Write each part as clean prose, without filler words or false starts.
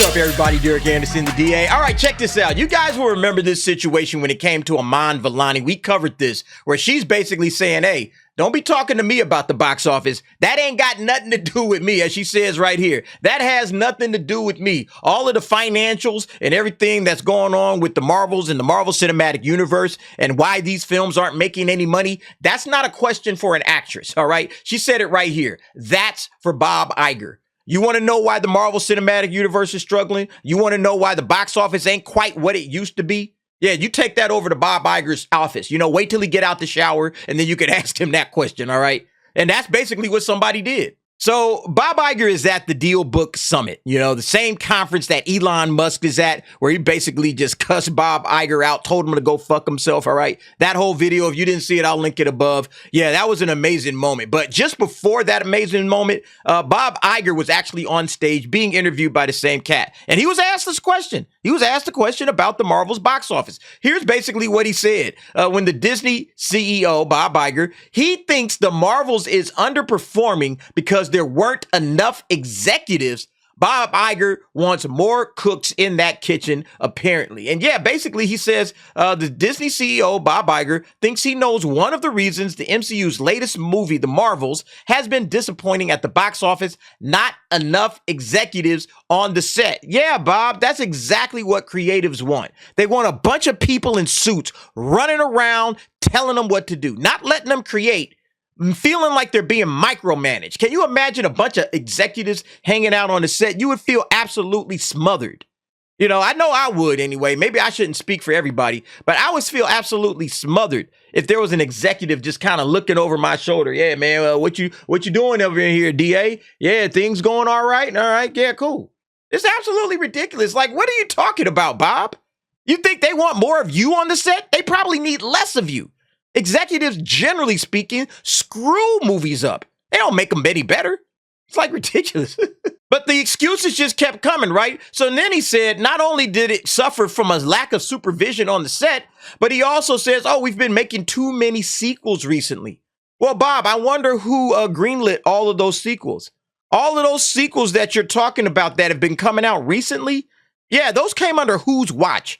up, everybody? Derek Anderson, the DA. All right, check this out. You guys will remember this situation when it came to Iman Vellani. We covered this, where she's basically saying, hey, don't be talking to me about the box office. That ain't got nothing to do with me, as she says right here. That has nothing to do with me. All of the financials and everything that's going on with the Marvels and the Marvel Cinematic Universe and why these films aren't making any money, that's not a question for an actress, all right? She said it right here. That's for Bob Iger. You want to know why the Marvel Cinematic Universe is struggling? You want to know why the box office ain't quite what it used to be? Yeah, you take that over to Bob Iger's office. You know, wait till he get out the shower, and then you can ask him that question, all right? And that's basically what somebody did. So Bob Iger is at the Dealbook Summit, you know, the same conference that Elon Musk is at, where he basically just cussed Bob Iger out, told him to go fuck himself, all right? That whole video, if you didn't see it, I'll link it above. Yeah, that was an amazing moment. But just before that amazing moment, Bob Iger was actually on stage being interviewed by the same cat. And he was asked this question. He was asked a question about the Marvel's box office. Here's basically what he said. When the Disney CEO, Bob Iger, he thinks the Marvels is underperforming because there weren't enough executives. Bob Iger wants more cooks in that kitchen, apparently. And yeah, basically he says the Disney CEO, Bob Iger, thinks he knows one of the reasons the MCU's latest movie, The Marvels, has been disappointing at the box office. Not enough executives on the set. Yeah, Bob, that's exactly what creatives want. They want a bunch of people in suits running around telling them what to do, not letting them create, feeling like they're being micromanaged. Can you imagine a bunch of executives hanging out on the set? You would feel absolutely smothered. You know I would anyway. Maybe I shouldn't speak for everybody, but I would feel absolutely smothered if there was an executive just kind of looking over my shoulder. Yeah, man, what you doing over here, DA? Yeah, things going all right? All right, yeah, cool. It's absolutely ridiculous. Like, what are you talking about, Bob? You think they want more of you on the set? They probably need less of you. Executives, generally speaking, screw movies up. They don't make them any better. It's like ridiculous. But the excuses just kept coming, right? So then he said, not only did it suffer from a lack of supervision on the set, but he also says, oh, we've been making too many sequels recently. Well, Bob, I wonder who greenlit all of those sequels. All of those sequels that you're talking about that have been coming out recently, yeah, those came under whose watch?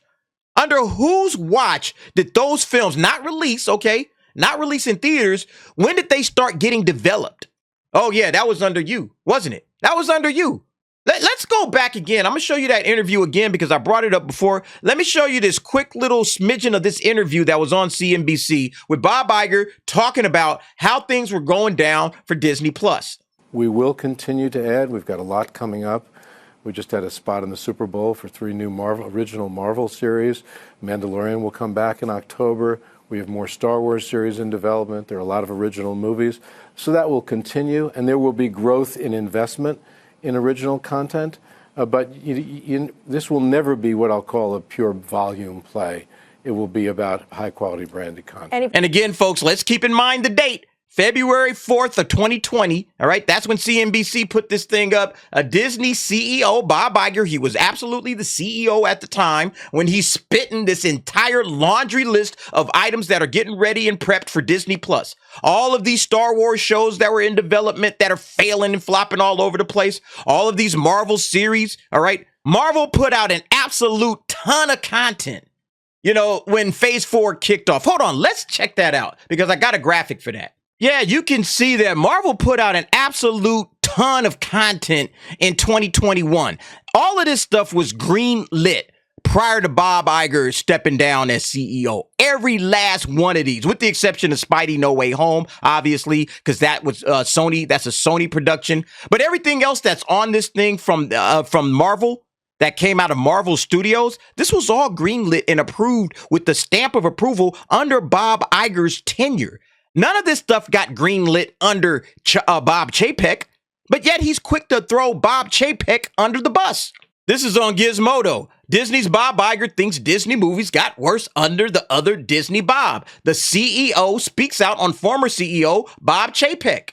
Under whose watch did those films not release, okay, not release in theaters? When did they start getting developed? Oh, yeah, that was under you, wasn't it? That was under you. Let's go back again. I'm going to show you that interview again because I brought it up before. Let me show you this quick little smidgen of this interview that was on CNBC with Bob Iger talking about how things were going down for Disney+. We will continue to add. We've got a lot coming up. We just had a spot in the Super Bowl for 3 new original Marvel series. Mandalorian will come back in October. We have more Star Wars series in development. There are a lot of original movies. So that will continue, and there will be growth in investment in original content. But this will never be what I'll call a pure volume play. It will be about high-quality branded content. And again, folks, let's keep in mind the date. February 4th of 2020, all right? That's when CNBC put this thing up. A Disney CEO, Bob Iger, he was absolutely the CEO at the time when he's spitting this entire laundry list of items that are getting ready and prepped for Disney+. All of these Star Wars shows that were in development that are failing and flopping all over the place. All of these Marvel series, all right? Marvel put out an absolute ton of content, you know, when Phase 4 kicked off. Hold on, let's check that out because I got a graphic for that. Yeah, you can see that Marvel put out an absolute ton of content in 2021. All of this stuff was green lit prior to Bob Iger stepping down as CEO. Every last one of these, with the exception of Spidey No Way Home, obviously, because that was Sony. That's a Sony production. But everything else that's on this thing from Marvel, that came out of Marvel Studios, this was all greenlit and approved with the stamp of approval under Bob Iger's tenure. None of this stuff got greenlit under Bob Chapek, but yet he's quick to throw Bob Chapek under the bus. This is on Gizmodo. Disney's Bob Iger thinks Disney movies got worse under the other Disney Bob. The CEO speaks out on former CEO Bob Chapek.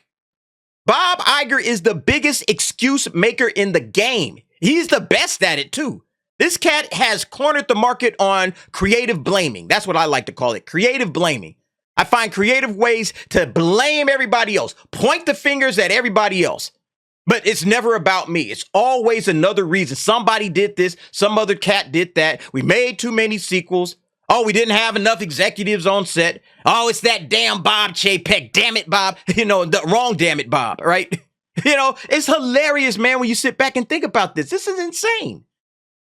Bob Iger is the biggest excuse maker in the game. He's the best at it, too. This cat has cornered the market on creative blaming. That's what I like to call it, creative blaming. I find creative ways to blame everybody else, point the fingers at everybody else. But it's never about me. It's always another reason. Somebody did this. Some other cat did that. We made too many sequels. Oh, we didn't have enough executives on set. Oh, it's that damn Bob Chapek. Damn it, Bob. The wrong damn it, Bob, right? It's hilarious, man, when you sit back and think about this. This is insane.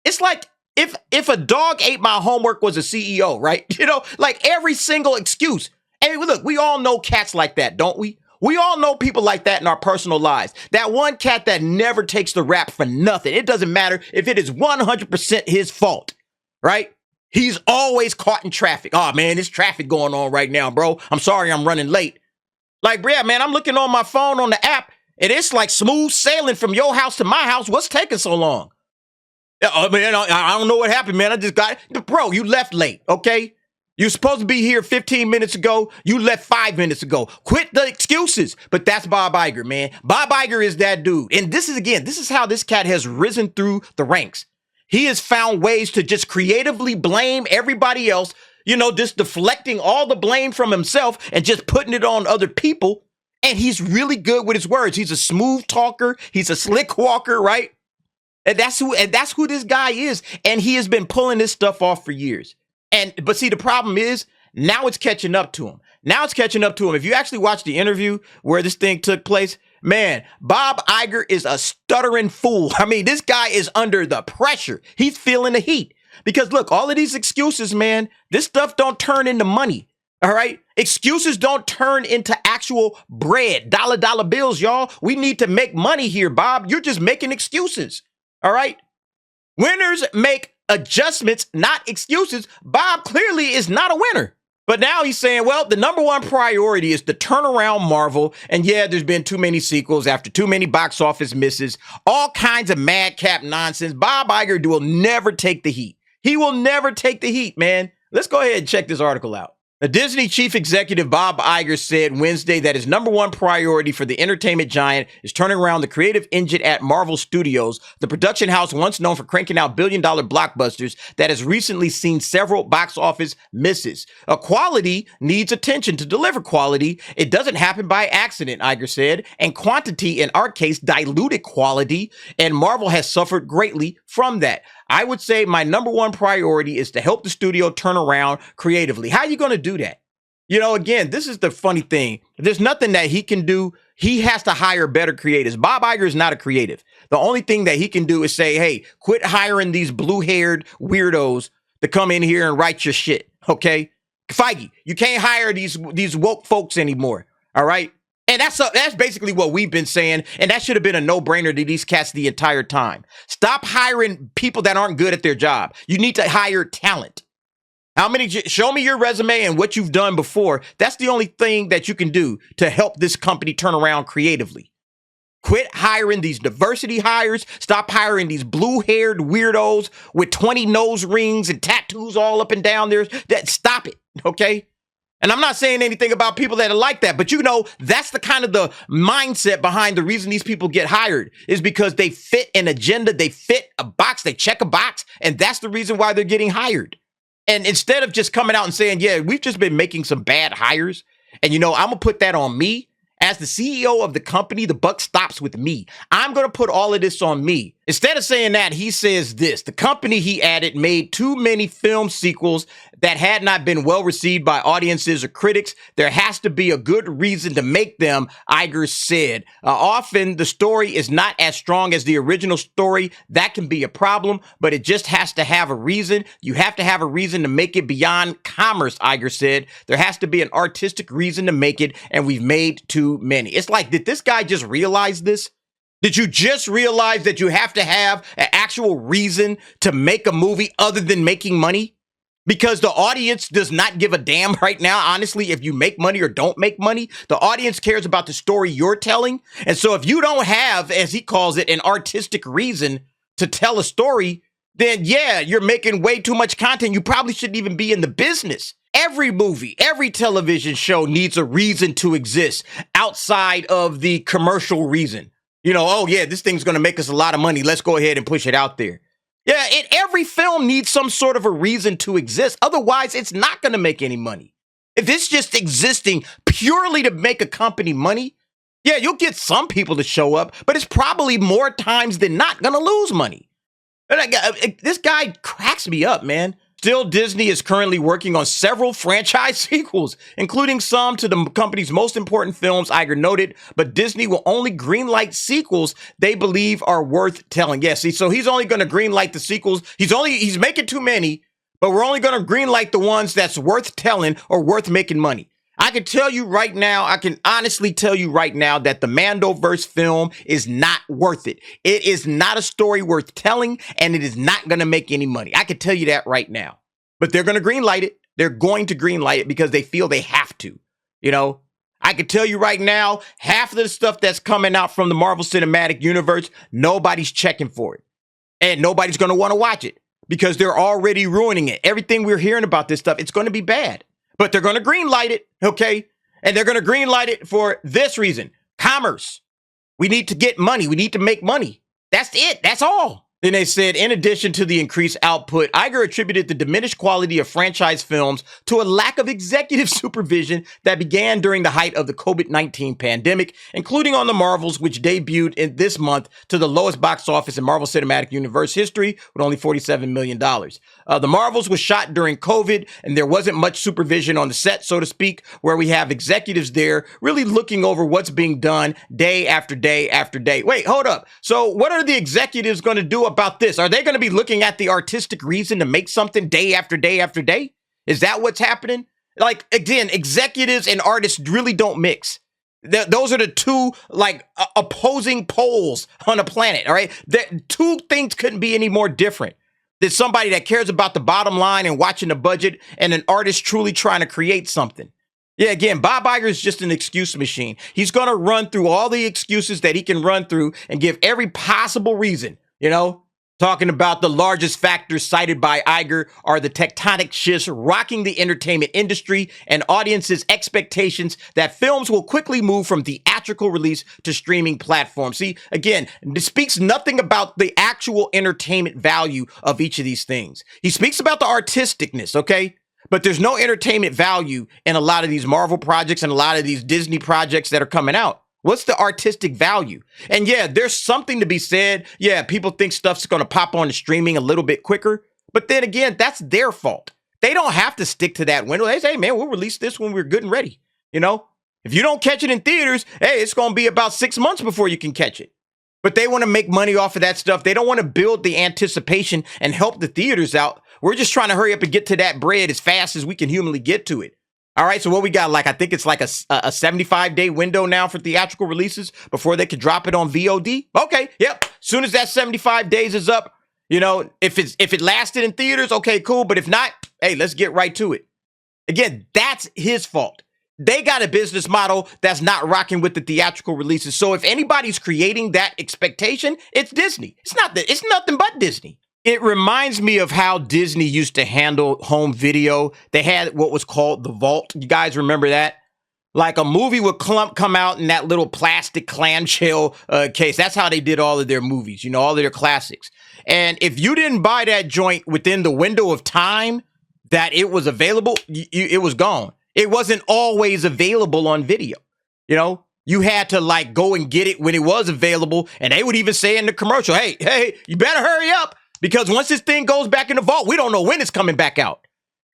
It's like if a dog ate my homework was a CEO, right? Like every single excuse. Hey, look, we all know cats like that, don't we? We all know people like that in our personal lives. That one cat that never takes the rap for nothing. It doesn't matter if it is 100% his fault, right? He's always caught in traffic. Oh, man, there's traffic going on right now, bro. I'm sorry I'm running late. Like, yeah, man, I'm looking on my phone on the app, and it's like smooth sailing from your house to my house. What's taking so long? Man, I don't know what happened, man. I just got it. Bro, you left late, okay? You're supposed to be here 15 minutes ago. You left 5 minutes ago. Quit the excuses. But that's Bob Iger, man. Bob Iger is that dude. And this is how this cat has risen through the ranks. He has found ways to just creatively blame everybody else, just deflecting all the blame from himself and just putting it on other people. And he's really good with his words. He's a smooth talker. He's a slick walker, right? And that's who this guy is. And he has been pulling this stuff off for years. But see, the problem is now it's catching up to him. If you actually watch the interview where this thing took place, man, Bob Iger is a stuttering fool. I mean, this guy is under the pressure. He's feeling the heat because look, all of these excuses, man, this stuff don't turn into money. All right. Excuses don't turn into actual bread, dollar bills, y'all. We need to make money here, Bob. You're just making excuses. All right. Winners make adjustments, not excuses. Bob clearly is not a winner. But now he's saying, well, the number one priority is to turn around Marvel. And yeah, there's been too many sequels after too many box office misses, all kinds of madcap nonsense. Bob Iger will never take the heat. He will never take the heat, man. Let's go ahead and check this article out. The Disney chief executive Bob Iger said Wednesday that his number one priority for the entertainment giant is turning around the creative engine at Marvel Studios, the production house once known for cranking out billion-dollar blockbusters that has recently seen several box office misses. Quality needs attention to deliver quality. It doesn't happen by accident, Iger said, and quantity, in our case, diluted quality, and Marvel has suffered greatly from that. I would say my number one priority is to help the studio turn around creatively. How are you going to do that? Again, this is the funny thing. There's nothing that he can do. He has to hire better creatives. Bob Iger is not a creative. The only thing that he can do is say, hey, quit hiring these blue-haired weirdos to come in here and write your shit, okay? Feige, you can't hire these woke folks anymore, all right? And that's basically what we've been saying, and that should have been a no-brainer to these cats the entire time. Stop hiring people that aren't good at their job. You need to hire talent. Show me your resume and what you've done before. That's the only thing that you can do to help this company turn around creatively. Quit hiring these diversity hires. Stop hiring these blue-haired weirdos with 20 nose rings and tattoos all up and down there. Stop it, okay? And I'm not saying anything about people that are like that, but that's the kind of the mindset behind the reason these people get hired is because they fit an agenda, they fit a box, they check a box, and that's the reason why they're getting hired. And instead of just coming out and saying, yeah, we've just been making some bad hires, and I'm going to put that on me. As the CEO of the company, the buck stops with me. I'm going to put all of this on me. Instead of saying that, he says this. The company, he added, made too many film sequels that had not been well received by audiences or critics. There has to be a good reason to make them, Iger said. Often the story is not as strong as the original story. That can be a problem, but it just has to have a reason. You have to have a reason to make it beyond commerce, Iger said. There has to be an artistic reason to make it, and we've made too many. It's like, did this guy just realize this? Did you just realize that you have to have an actual reason to make a movie other than making money? Because the audience does not give a damn right now, honestly, if you make money or don't make money. The audience cares about the story you're telling. And so if you don't have, as he calls it, an artistic reason to tell a story, then yeah, you're making way too much content. You probably shouldn't even be in the business. Every movie, every television show needs a reason to exist outside of the commercial reason. Oh yeah, this thing's going to make us a lot of money. Let's go ahead and push it out there. Yeah, every film needs some sort of a reason to exist. Otherwise, it's not going to make any money. If it's just existing purely to make a company money, Yeah, you'll get some people to show up, but it's probably more times than not going to lose money. This guy cracks me up, man. Still, Disney is currently working on several franchise sequels, including some to the company's most important films, Iger noted, but Disney will only greenlight sequels they believe are worth telling. Yeah, see, so he's only going to greenlight the sequels. He's making too many, but we're only going to greenlight the ones that's worth telling or worth making money. I can tell you right now, I can honestly tell you right now that the Mandoverse film is not worth it. It is not a story worth telling, and it is not going to make any money. I can tell you that right now. But they're going to greenlight it. They're going to greenlight it because they feel they have to. You know, I can tell you right now, half of the stuff that's coming out from the Marvel Cinematic Universe, nobody's checking for it. And nobody's going to want to watch it because they're already ruining it. Everything we're hearing about this stuff, it's going to be bad. But they're going to greenlight it, okay? And they're going to greenlight it for this reason. Commerce. We need to get money. We need to make money. That's it. That's all. Then they said, in addition to the increased output, Iger attributed the diminished quality of franchise films to a lack of executive supervision that began during the height of the COVID-19 pandemic, including on the Marvels, which debuted in this month to the lowest box office in Marvel Cinematic Universe history with only $47 million. The Marvels was shot during COVID, and there wasn't much supervision on the set, so to speak, where we have executives there really looking over what's being done day after day after day. Wait, hold up. So what are the executives going to do about this? Are they going to be looking at the artistic reason to make something day after day after day? Is that what's happening? Like, again, executives and artists really don't mix. Those are the two, opposing poles on a planet, all right? The two things couldn't be any more different. There's somebody that cares about the bottom line and watching the budget, and an artist truly trying to create something. Yeah, again, Bob Iger is just an excuse machine. He's going to run through all the excuses that he can run through and give every possible reason, you know? Talking about the largest factors cited by Iger are the tectonic shifts rocking the entertainment industry and audiences' expectations that films will quickly move from theatrical release to streaming platforms. See, again, this speaks nothing about the actual entertainment value of each of these things. He speaks about the artisticness, okay? But there's no entertainment value in a lot of these Marvel projects and a lot of these Disney projects that are coming out. What's the artistic value? And yeah, there's something to be said. Yeah, people think stuff's going to pop on the streaming a little bit quicker. But then again, that's their fault. They don't have to stick to that window. They say, hey, man, we'll release this when we're good and ready. You know, if you don't catch it in theaters, hey, it's going to be about 6 months before you can catch it. But they want to make money off of that stuff. They don't want to build the anticipation and help the theaters out. We're just trying to hurry up and get to that bread as fast as we can humanly get to it. All right, so what we got, I think it's like a 75-day window now for theatrical releases before they could drop it on VOD. Okay, yep. Soon as that 75 days is up, you know, if it lasted in theaters, okay, cool. But if not, hey, let's get right to it. Again, that's his fault. They got a business model that's not rocking with the theatrical releases. So if anybody's creating that expectation, it's Disney. It's nothing but Disney. It reminds me of how Disney used to handle home video. They had what was called the vault. You guys remember that? Like a movie would come out in that little plastic clamshell case. That's how they did all of their movies, you know, all of their classics. And if you didn't buy that joint within the window of time that it was available, it was gone. It wasn't always available on video. You know, you had to go and get it when it was available. And they would even say in the commercial, hey, you better hurry up. Because once this thing goes back in the vault, we don't know when it's coming back out.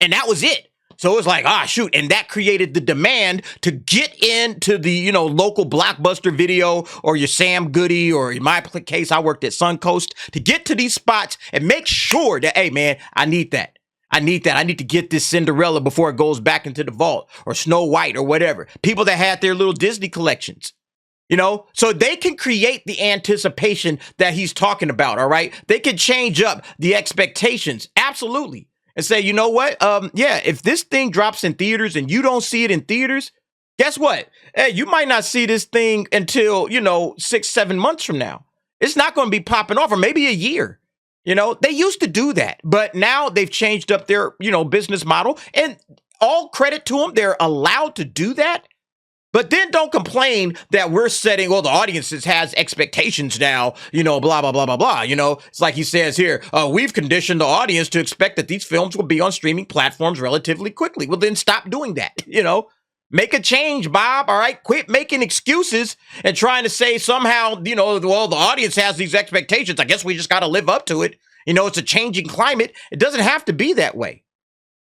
And that was it. So it was like, shoot. And that created the demand to get into the, local Blockbuster Video or your Sam Goody, or in my case, I worked at Suncoast, to get to these spots and make sure that, hey, man, I need that. I need to get this Cinderella before it goes back into the vault, or Snow White or whatever. People that had their little Disney collections. You know, so they can create the anticipation that he's talking about. All right. They can change up the expectations. Absolutely. And say, you know what? If this thing drops in theaters and you don't see it in theaters, guess what? Hey, you might not see this thing until, 6-7 months from now. It's not going to be popping off, or maybe a year. You know, they used to do that, but now they've changed up their, business model, and all credit to them. They're allowed to do that. But then don't complain that we're setting, the audiences has expectations now, blah, blah, blah, blah, blah. It's like he says here, we've conditioned the audience to expect that these films will be on streaming platforms relatively quickly. Well, then stop doing that, Make a change, Bob. All right. Quit making excuses and trying to say somehow, well, the audience has these expectations. I guess we just got to live up to it. It's a changing climate. It doesn't have to be that way.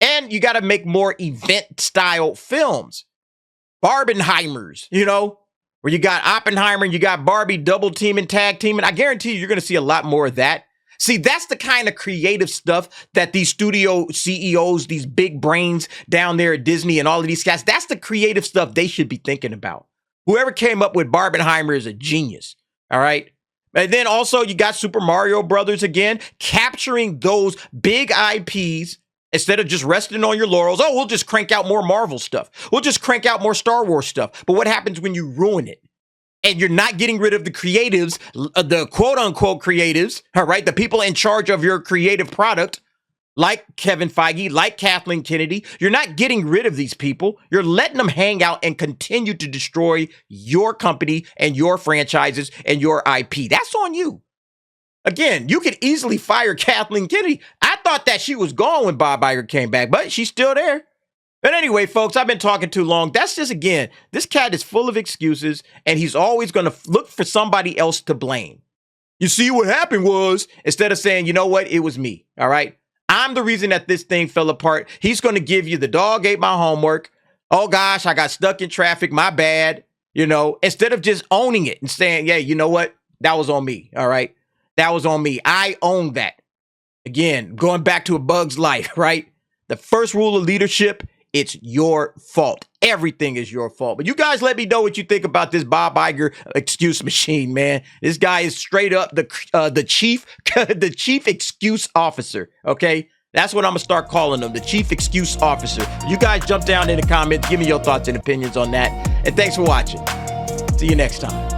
And you got to make more event style films. Barbenheimers, where you got Oppenheimer and you got Barbie double teaming, tag teaming. I guarantee you're going to see a lot more of that. See, that's the kind of creative stuff that these studio CEOs, these big brains down there at Disney and all of these guys, that's the creative stuff they should be thinking about. Whoever came up with Barbenheimer is a genius. All right. And then also you got Super Mario Brothers again, capturing those big IPs instead of just resting on your laurels. Oh, we'll just crank out more Marvel stuff. We'll just crank out more Star Wars stuff. But what happens when you ruin it? And you're not getting rid of the creatives, the quote unquote creatives, all right? The people in charge of your creative product, like Kevin Feige, like Kathleen Kennedy. You're not getting rid of these people. You're letting them hang out and continue to destroy your company and your franchises and your IP. That's on you. Again, you could easily fire Kathleen Kennedy. I thought that she was gone when Bob Iger came back, but she's still there. But anyway, folks, I've been talking too long. That's just, again, this cat is full of excuses, and he's always going to look for somebody else to blame. You see, what happened was, instead of saying, you know what, it was me, all right? I'm the reason that this thing fell apart. He's going to give you the dog ate my homework. Oh, gosh, I got stuck in traffic. My bad. Instead of just owning it and saying, yeah, you know what? That was on me, all right? That was on me. I own that. Again, going back to A Bug's Life, right? The first rule of leadership, it's your fault. Everything is your fault. But you guys let me know what you think about this Bob Iger excuse machine, man. This guy is straight up the chief excuse officer, okay? That's what I'm going to start calling him, the chief excuse officer. You guys jump down in the comments. Give me your thoughts and opinions on that. And thanks for watching. See you next time.